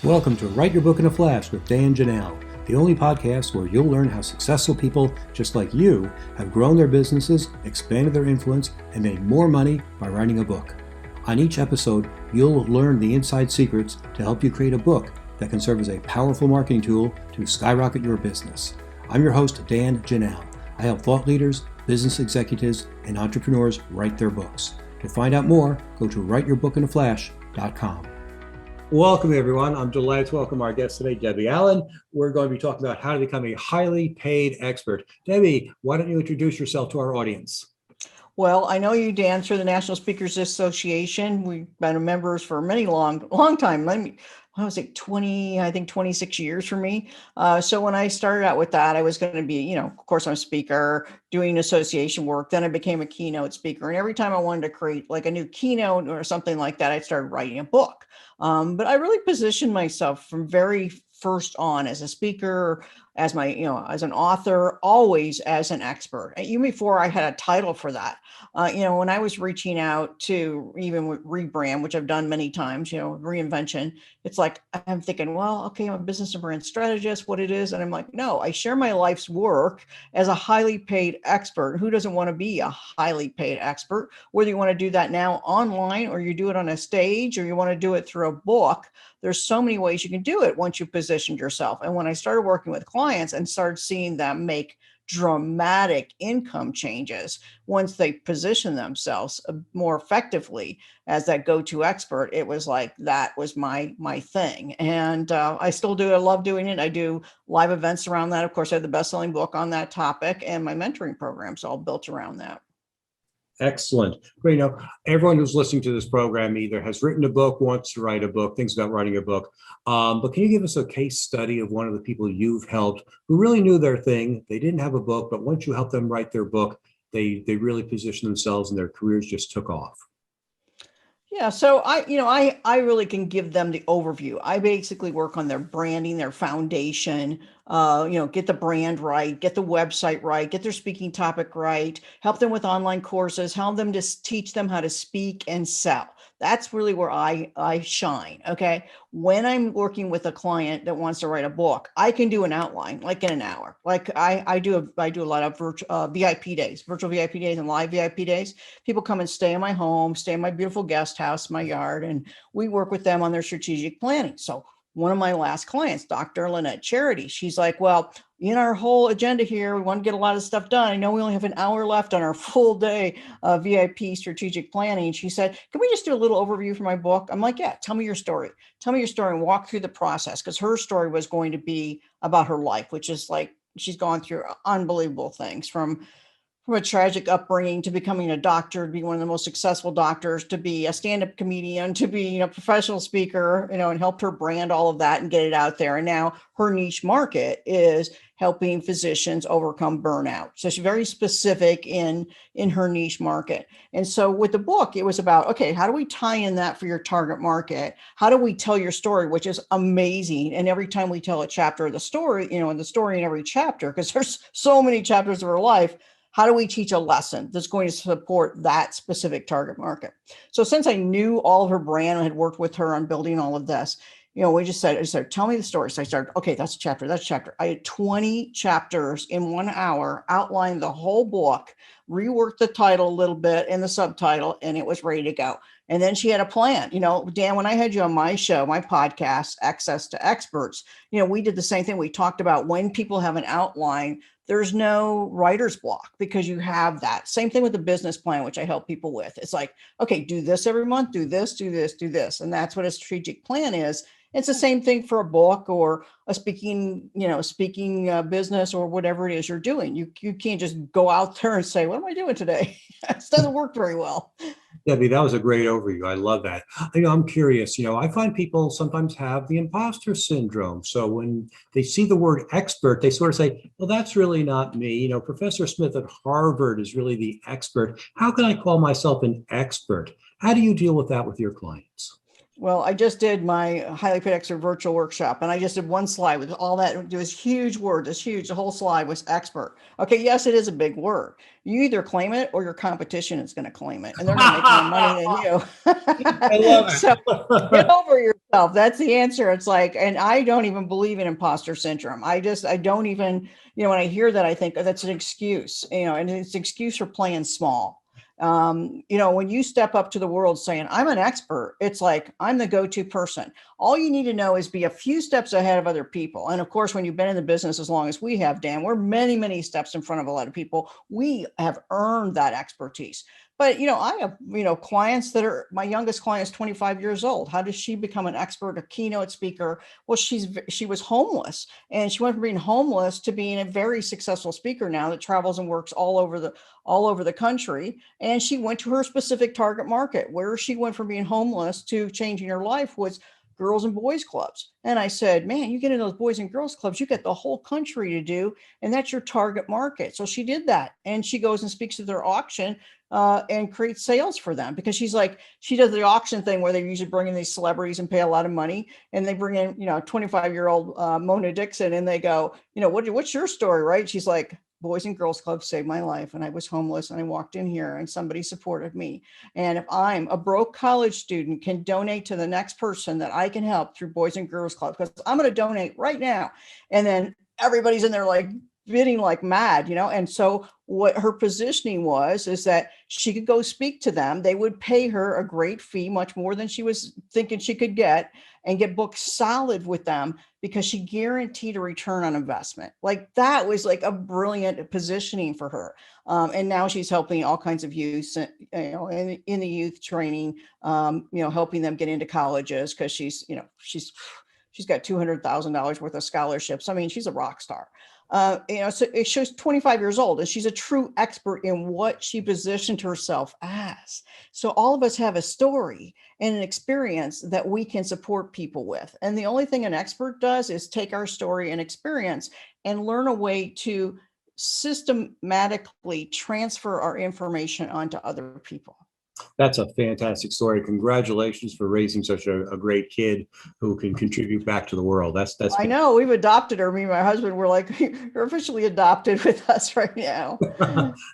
Welcome to Write Your Book in a Flash with Dan Janelle, the only podcast where you'll learn how successful people just like you have grown their businesses, expanded their influence, and made more money by writing a book. On each episode, you'll learn the inside secrets to help you create a book that can serve as a powerful marketing tool to skyrocket your business. I'm your host, Dan Janelle. I help thought leaders, business executives, and entrepreneurs write their books. To find out more, go to writeyourbookinaflash.com. Welcome, everyone. I'm delighted to welcome our guest today, Debbie Allen. We're going to be talking about how to become a highly paid expert. Debbie, why don't you introduce yourself to our audience? Well, I know you, Dan, through the National Speakers Association. We've been members for many long time. I was like 26 years for me. So when I started out with that, I was going to be, of course, I'm a speaker doing association work. Then I became a keynote speaker. And every time I wanted to create like a new keynote or something like that, I started writing a book. But I really positioned myself from very first on as a speaker, as as an author, always as an expert. Even before I had a title for that. When I was reaching out to even rebrand, which I've done many times, reinvention, it's like, I'm thinking, well, okay, I'm a business and brand strategist, what it is. And I'm like, no, I share my life's work as a highly paid expert. Who doesn't want to be a highly paid expert? Whether you want to do that now online or you do it on a stage or you want to do it through a book, there's so many ways you can do it once you positioned yourself. And when I started working with clients and started seeing them make dramatic income changes once they position themselves more effectively as that go-to expert, it was like that was my thing. And I still do. I love doing it. I do live events around that. Of course, I have the best-selling book on that topic, and my mentoring program's all built around that. Excellent. Great. Everyone who's listening to this program either has written a book, wants to write a book, thinks about writing a book. But can you give us a case study of one of the people you've helped who really knew their thing? They didn't have a book, but once you helped them write their book, they really positioned themselves and their careers just took off. Yeah, so I really can give them the overview. I basically work on their branding, their foundation, get the brand right, get the website right, get their speaking topic right, help them with online courses, help them to teach them how to speak and sell. That's really where I shine. Okay. When I'm working with a client that wants to write a book, I can do an outline like in an hour. Like I do a lot of virtual VIP days, virtual VIP days and live VIP days. People come and stay in my home, stay in my beautiful guest house, my yard, and we work with them on their strategic planning. So one of my last clients, Dr. Lynette Charity, she's like, well, in our whole agenda here, we want to get a lot of stuff done. I know we only have an hour left on our full day VIP strategic planning. She said, can we just do a little overview for my book? I'm like, yeah, tell me your story. Tell me your story and walk through the process. Because her story was going to be about her life, which is like, she's gone through unbelievable things from a tragic upbringing to becoming a doctor, to be one of the most successful doctors, to be a stand-up comedian, to be, a professional speaker, and helped her brand all of that and get it out there. And now her niche market is helping physicians overcome burnout. So she's very specific in her niche market. And so with the book, it was about, okay, how do we tie in that for your target market? How do we tell your story, which is amazing. And every time we tell a chapter of the story, and the story in every chapter, because there's so many chapters of her life, how do we teach a lesson that's going to support that specific target market? So since I knew all of her brand and had worked with her on building all of this, I said, tell me the story. So I started, okay, that's a chapter. I had 20 chapters in 1 hour, outlined the whole book, reworked the title a little bit and the subtitle, and it was ready to go. And then she had a plan. Dan, when I had you on my show, my podcast, Access to Experts, we did the same thing. We talked about when people have an outline, there's no writer's block because you have that. Same thing with the business plan, which I help people with. It's like, okay, do this every month, do this, do this, do this. And that's what a strategic plan is. It's the same thing for a book or a speaking business or whatever it is you're doing. You can't just go out there and say, what am I doing today? It doesn't work very well. Debbie, that was a great overview. I love that. I'm curious, I find people sometimes have the imposter syndrome. So when they see the word expert, they sort of say, well, that's really not me. Professor Smith at Harvard is really the expert. How can I call myself an expert? How do you deal with that with your clients? Well, I just did my highly paid expert virtual workshop, and I just did one slide with all that. It was huge word. It's huge. The whole slide was expert. Okay, yes, it is a big word. You either claim it or your competition is going to claim it, and they're going to make more money than you. I love it. So get over your Well, that's the answer. It's like, and I don't even believe in imposter syndrome. I don't even, when I hear that, I think that's an excuse, and it's an excuse for playing small. When you step up to the world saying, I'm an expert, it's like, I'm the go-to person. All you need to know is be a few steps ahead of other people. And of course, when you've been in the business as long as we have, Dan, we're many, many steps in front of a lot of people. We have earned that expertise. But I have clients that are, my youngest client is 25 years old. How does she become an expert, a keynote speaker? Well, she was homeless, and she went from being homeless to being a very successful speaker now that travels and works all over the country. And she went to her specific target market. Where she went from being homeless to changing her life was girls and boys clubs. And I said, man, you get in those boys and girls clubs, you get the whole country to do, and that's your target market. So she did that, and she goes and speaks at their auction and creates sales for them, because she does the auction thing where they usually bring in these celebrities and pay a lot of money, and they bring in 25-year-old Mona Dixon, and they go, what's your story, right? She's like, Boys and Girls Club saved my life, and I was homeless, and I walked in here and somebody supported me. And if I'm a broke college student, can donate to the next person that I can help through Boys and Girls Club, because I'm going to donate right now. And then everybody's in there like bidding like mad, and so what her positioning was is that she could go speak to them. They would pay her a great fee, much more than she was thinking she could get, and get booked solid with them, because she guaranteed a return on investment. Like, that was like a brilliant positioning for her. And now she's helping all kinds of youth, in the youth training, helping them get into colleges, because she's got $200,000 worth of scholarships. I mean, she's a rock star. So she's 25 years old, and she's a true expert in what she positioned herself as. So all of us have a story and an experience that we can support people with. And the only thing an expert does is take our story and experience and learn a way to systematically transfer our information onto other people. That's a fantastic story. Congratulations for raising such a great kid who can contribute back to the world. That's I know, we've adopted her. Me and my husband were like, you're officially adopted with us right now.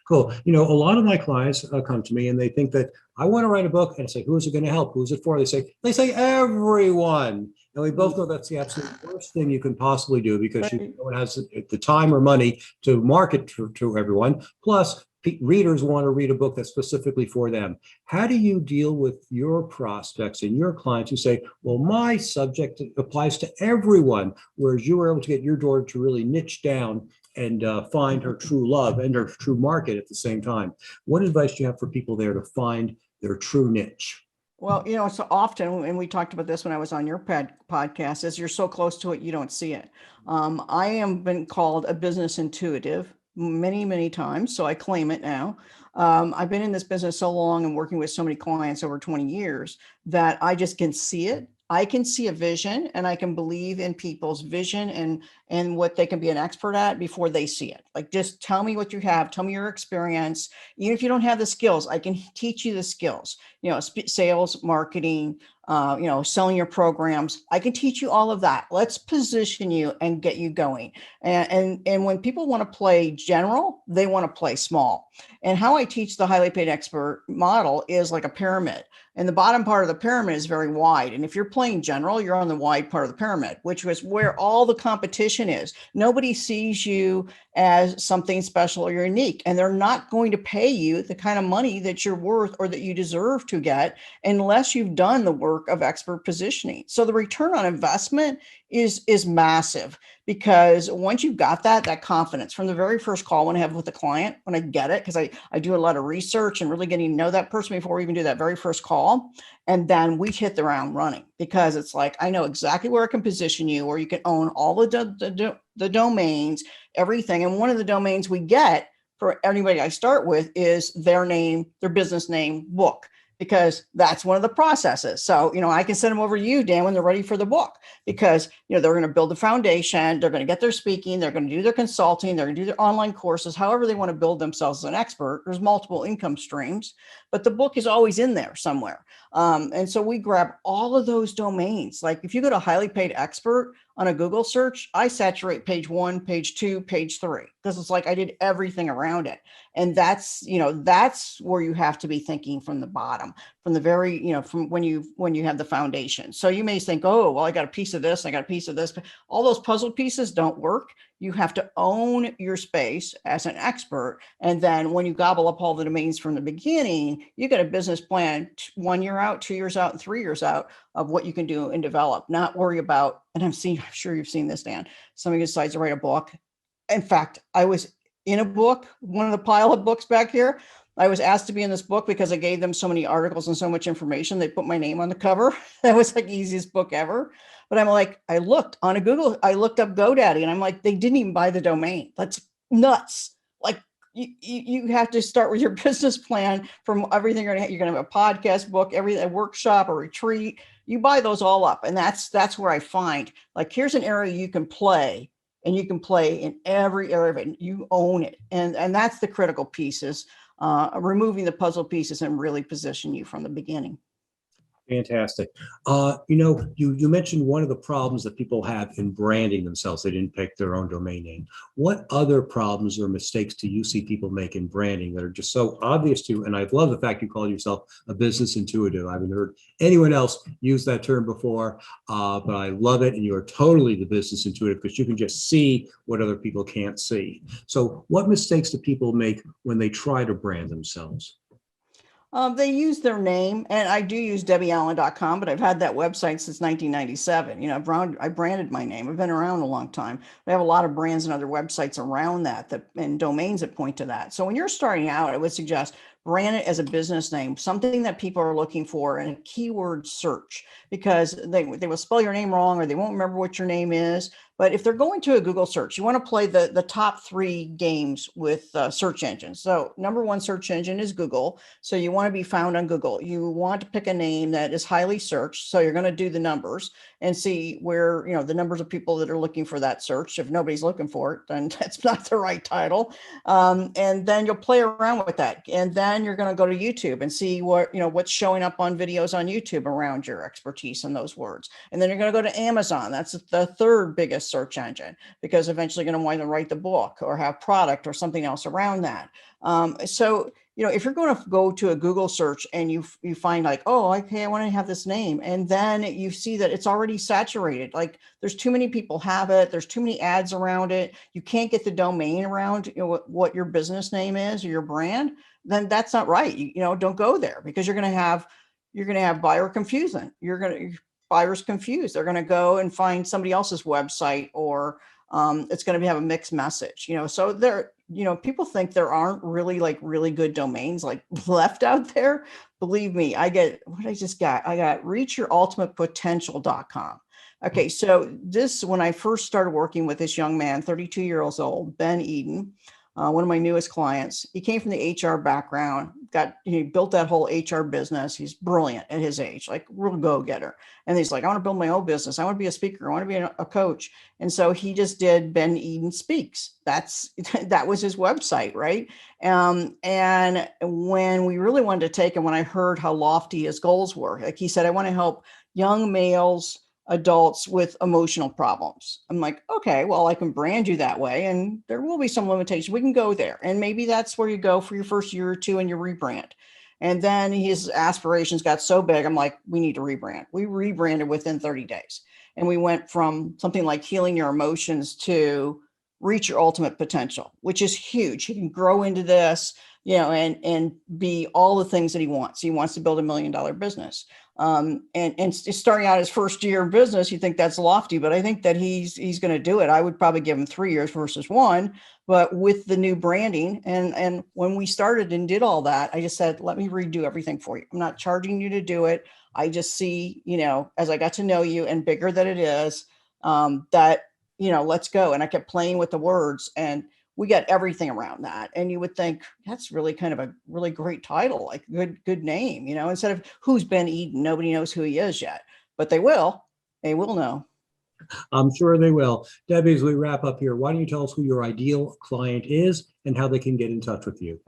Cool. A lot of my clients come to me and they think that I want to write a book, and I say, who's it going to help? Who's it for? They say everyone. And we both know that's the absolute worst thing you can possibly do, because no one has the time or money to market to everyone. Plus, readers want to read a book that's specifically for them. How do you deal with your prospects and your clients who say, well, my subject applies to everyone, whereas you were able to get your daughter to really niche down and find her true love and her true market at the same time? What advice do you have for people there to find their true niche? Well, so often, and we talked about this when I was on your podcast, is you're so close to it, you don't see it. I am been called a business intuitive many, many times, so I claim it now. I've been in this business so long and working with so many clients over 20 years that I just can see it. I can see a vision, and I can believe in people's vision and what they can be an expert at before they see it. Like, just tell me what you have, tell me your experience. Even if you don't have the skills, I can teach you the skills, sales, marketing, selling your programs. I can teach you all of that. Let's position you and get you going. And when people want to play general, they want to play small. And how I teach the highly paid expert model is like a pyramid. And the bottom part of the pyramid is very wide. And if you're playing general, you're on the wide part of the pyramid, which was where all the competition is. Nobody sees you as something special or unique, and they're not going to pay you the kind of money that you're worth or that you deserve to get unless you've done the work of expert positioning. So the return on investment is massive, because once you've got that confidence from the very first call when I have with the client, when I get it, because I do a lot of research and really getting to know that person before we even do that very first call. And then we hit the ground running, because it's like, I know exactly where I can position you, where you can own all the domains, everything. And one of the domains we get for anybody I start with is their name, their business name, book, because that's one of the processes. So, I can send them over to you, Dan, when they're ready for the book, because, they're going to build the foundation. They're going to get their speaking. They're going to do their consulting. They're going to do their online courses, however they want to build themselves as an expert. There's multiple income streams, but the book is always in there somewhere. And so we grab all of those domains. Like if you go to highly paid expert on a Google search, I saturate page 1, page 2, page 3, because it's like I did everything around it. And that's where you have to be thinking from the bottom, from the very, from when you have the foundation. So you may think, oh, well, I got a piece of this, I got a piece of this, but all those puzzle pieces don't work. You have to own your space as an expert. And then when you gobble up all the domains from the beginning, you get a business plan 1 year out, 2 years out, and 3 years out of what you can do and develop. Not worry about, and I'm sure you've seen this, Dan. Somebody decides to write a book. In fact, I was in a book, one of the pile of books back here. I was asked to be in this book because I gave them so many articles and so much information. They put my name on the cover. That was like the easiest book ever. But I'm like, I looked on a Google, I looked up GoDaddy, and I'm like, they didn't even buy the domain. That's nuts. Like you have to start with your business plan from everything. You're going to have a podcast, book, a workshop, a retreat. You buy those all up. And that's where I find, like, here's an area you can play, and you can play in every area of it. You own it. And that's the critical pieces, removing the puzzle pieces and really position you from the beginning. Fantastic. You mentioned one of the problems that people have in branding themselves. They didn't pick their own domain name. What other problems or mistakes do you see people make in branding that are just so obvious to you? And I love the fact you call yourself a business intuitive. I haven't heard anyone else use that term before, but I love it. And you are totally the business intuitive because you can just see what other people can't see. So what mistakes do people make when they try to brand themselves? They use their name, and I do use debbieallen.com, but I've had that website since 1997. I branded my name. I've been around a long time. I have a lot of brands and other websites around that and domains that point to that. So when you're starting out, I would suggest brand it as a business name, something that people are looking for in a keyword search, because they will spell your name wrong, or they won't remember what your name is. But if they're going to a Google search, you want to play the top 3 games with search engines. So number 1 search engine is Google. So you want to be found on Google. You want to pick a name that is highly searched. So you're going to do the numbers and see where, the numbers of people that are looking for that search. If nobody's looking for it, then that's not the right title. And then you'll play around with that. And then you're going to go to YouTube and see what's showing up on videos on YouTube around your expertise in those words. And then you're going to go to Amazon. That's the 3rd biggest search engine, because eventually you're going to want to write the book or have product or something else around that. So if you're going to go to a Google search and you find like, oh, okay, I want to have this name, and then you see that it's already saturated, like there's too many people have it, there's too many ads around it, you can't get the domain around what your business name is or your brand, then that's not right. Don't go there, because you're going to have buyer confusion. Buyers confused. They're going to go and find somebody else's website, or it's going to have a mixed message. So people think there aren't really good domains like left out there. Believe me, I got reachyourultimatepotential.com. Okay, so when I first started working with this young man, 32 years old, Ben Eden, one of my newest clients, he came from the HR background, he built that whole HR business. He's brilliant at his age, like real go-getter. And he's like, I want to build my own business. I want to be a speaker. I want to be a coach. And so he just did Ben Eden Speaks. That was his website, right? And when we really wanted to take him, when I heard how lofty his goals were, like he said, I want to help young males, adults with emotional problems. I'm like, okay, well, I can brand you that way, and there will be some limitations. We can go there. And maybe that's where you go for your first year or 2 and you rebrand. And then his aspirations got so big. I'm like, we need to rebrand. We rebranded within 30 days. And we went from something like healing your emotions to reach your ultimate potential, which is huge. He can grow into this, and be all the things that he wants. He wants to build $1 million business. And starting out his first year of business, you think that's lofty, but I think that he's going to do it. I would probably give him 3 years versus 1, but with the new branding. And when we started and did all that, I just said, let me redo everything for you. I'm not charging you to do it. I just see, as I got to know you and bigger that it is, let's go. And I kept playing with the words, and we got everything around that. And you would think that's really kind of a really great title, like good name, instead of who's Ben Eden, nobody knows who he is yet, but they will know. I'm sure they will. Debbie, as we wrap up here, why don't you tell us who your ideal client is and how they can get in touch with you?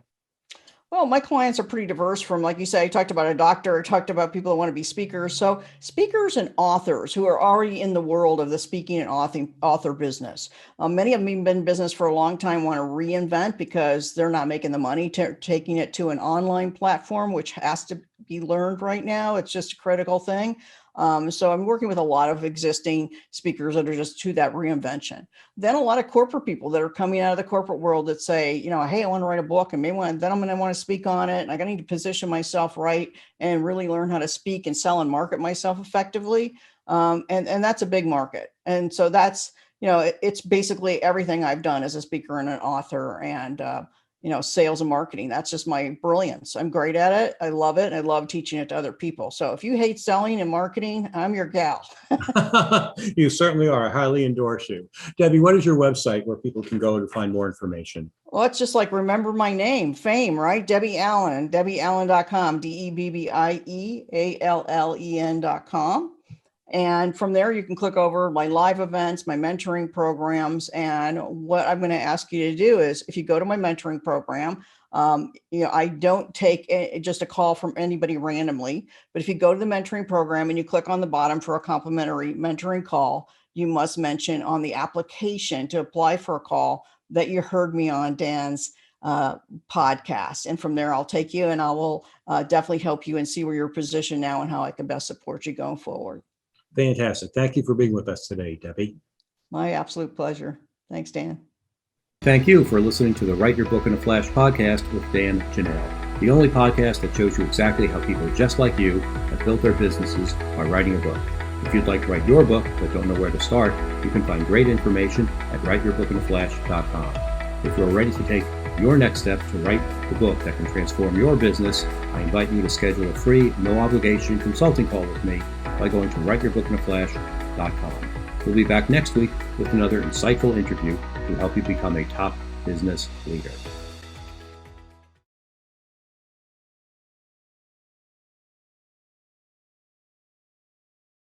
Well, my clients are pretty diverse from, like you said, I talked about a doctor, I talked about people that want to be speakers. So speakers and authors who are already in the world of the speaking and author business. Many of them have been in business for a long time, want to reinvent because they're not making the money taking it to an online platform, which has to be learned right now. It's just a critical thing. So I'm working with a lot of existing speakers that are just to that reinvention. Then a lot of corporate people that are coming out of the corporate world that say, hey, I want to write a book and then I'm going to want to speak on it. And I need to position myself right and really learn how to speak and sell and market myself effectively. And that's a big market. And so that's, it's basically everything I've done as a speaker and an author and, sales and marketing. That's just my brilliance. I'm great at it. I love it. And I love teaching it to other people. So if you hate selling and marketing, I'm your gal. You certainly are. I highly endorse you. Debbie, what is your website where people can go to find more information? Well, it's just like, remember my name, fame, right? Debbie Allen, debbieallen.com, DebbieAllen.com. And from there, you can click over my live events, my mentoring programs. And what I'm going to ask you to do is, if you go to my mentoring program, I don't take just a call from anybody randomly, but if you go to the mentoring program and you click on the bottom for a complimentary mentoring call, you must mention on the application to apply for a call that you heard me on Dan's podcast. And from there, I'll take you and I will definitely help you and see where you're positioned now and how I can best support you going forward. Fantastic. Thank you for being with us today, Debbie. My absolute pleasure. Thanks, Dan. Thank you for listening to the Write Your Book in a Flash podcast with Dan Janelle, the only podcast that shows you exactly how people just like you have built their businesses by writing a book. If you'd like to write your book but don't know where to start, you can find great information at writeyourbookinaflash.com. If you're ready to take your next step to write the book that can transform your business, I invite you to schedule a free, no-obligation consulting call with me by going to writeyourbookinaflash.com. We'll be back next week with another insightful interview to help you become a top business leader.